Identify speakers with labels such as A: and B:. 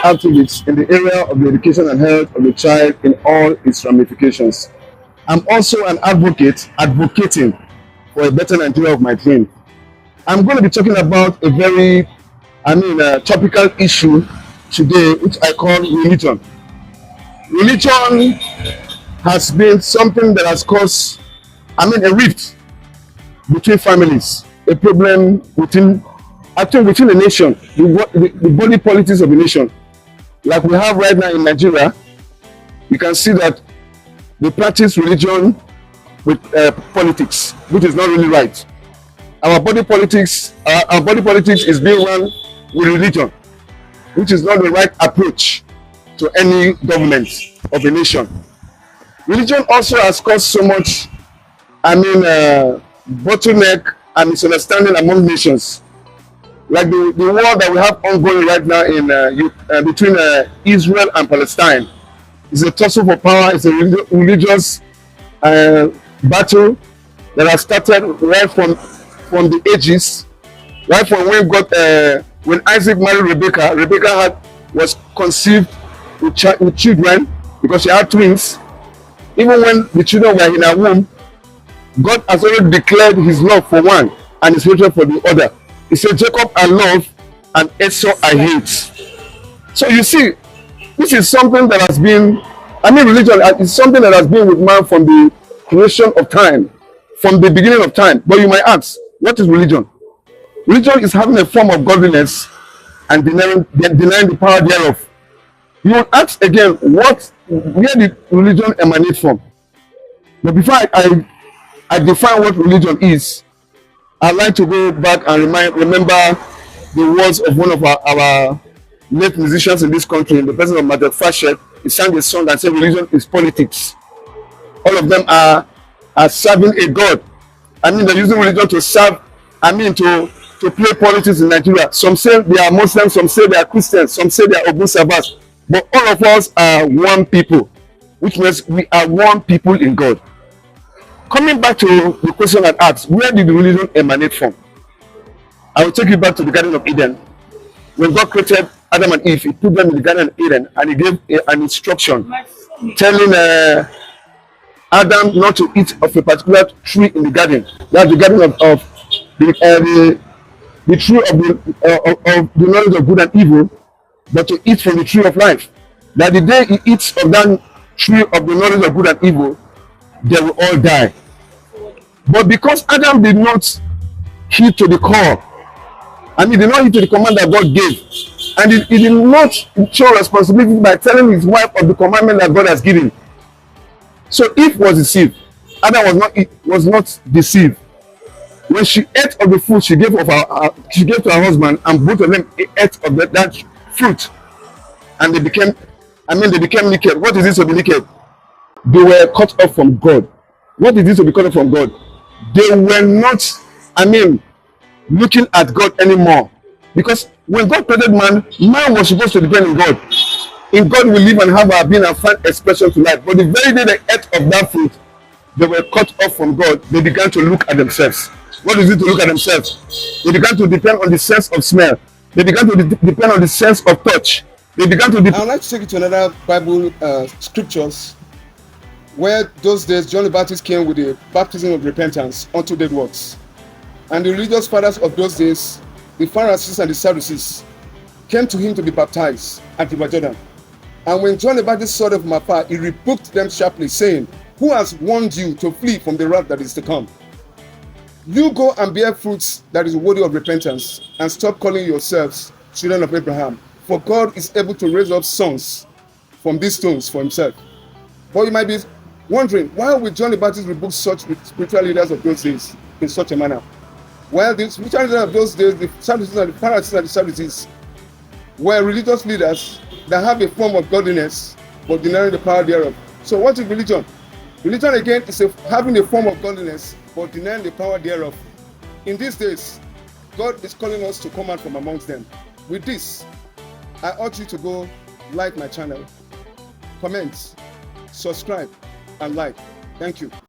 A: activist in the area of the education and health of the child in all its ramifications. I'm also an advocate advocating for a better Nigeria of my dream. I'm going to be talking about a very, topical issue today, which I call religion. Religion has been something that has caused, a rift between families, a problem within, I think, within a nation, the body politics of a nation. Like we have right now in Nigeria, you can see that they practice religion with politics, which is not really right. Our body politics is being run with religion, which is not the right approach to any government of a nation. Religion also has caused so much, bottleneck and misunderstanding among nations. Like the war that we have ongoing right now in between Israel and Palestine. It's a tussle for power. It's a religious battle that has started right from the ages, right from when Isaac married Rebecca. Rebecca was conceived with children because she had twins. Even when the children were in her womb, God has already declared His love for one and His hatred for the other. He said, "Jacob I love and Esau I hate." So you see, this is something that has been, religion is something that has been with man from the creation of time, from the beginning of time. But you might ask, what is religion? Religion is having a form of godliness and denying the power thereof. You will ask again, where did religion emanate from? But before I define what religion is, I'd like to go back and remember the words of one of our late musicians in this country, in the person of Michael Fashet. He sang a song that said religion is politics. All of them are serving a god. They're using religion to serve, to play politics in Nigeria. Some say they are Muslims, some say they are Christians, some say they are Ogun servers. But all of us are one people, which means we are one people in God. Coming back to the question I asked, where did the religion emanate from? I will take you back to the Garden of Eden. When God created Adam and Eve, He put them in the Garden of Eden and He gave an instruction telling Adam not to eat of a particular tree in the garden. That's the garden of the tree of the knowledge of good and evil, but to eat from the tree of life. That the day he eats of that tree of the knowledge of good and evil, they will all die. But because Adam did not heed to the call, and he did not heed to the command that God gave, and he did not show responsibility by telling his wife of the commandment that God has given. So Eve was deceived. Adam was not deceived. When she ate of the fruit she gave to her husband, and both of them ate of that fruit, and they became naked. What is this to be naked? They were cut off from God. What is this to be cut off from God? They were not, looking at God anymore. Because when God created man was supposed to depend on God. In God we live and have our being and find expression to life. But the very day they ate of that fruit, they were cut off from God. They began to look at themselves. What is it to look at themselves? They began to depend on the sense of smell. They began to depend on the sense of touch. They began to.
B: I'd like to take you to another Bible scriptures, where those days John the Baptist came with the baptism of repentance unto dead works. And the religious fathers of those days, the Pharisees and the Sadducees, came to him to be baptized at River Jordan. And when John the Baptist saw them from afar, he rebuked them sharply, saying, "Who has warned you to flee from the wrath that is to come? You go and bear fruits that is worthy of repentance, and stop calling yourselves children of Abraham. For God is able to raise up sons from these stones for Himself." But you might be wondering, why would John the Baptist rebuke such spiritual leaders of those days in such a manner? Well, the spiritual leaders of those days, the Sadducees and the Pharisees and the Sadducees, were religious leaders that have a form of godliness but denying the power thereof. So what is religion? Religion again is having a form of godliness but denying the power thereof. In these days, God is calling us to come out from amongst them. With this, I urge you to go like my channel, comment, subscribe, and like. Thank you.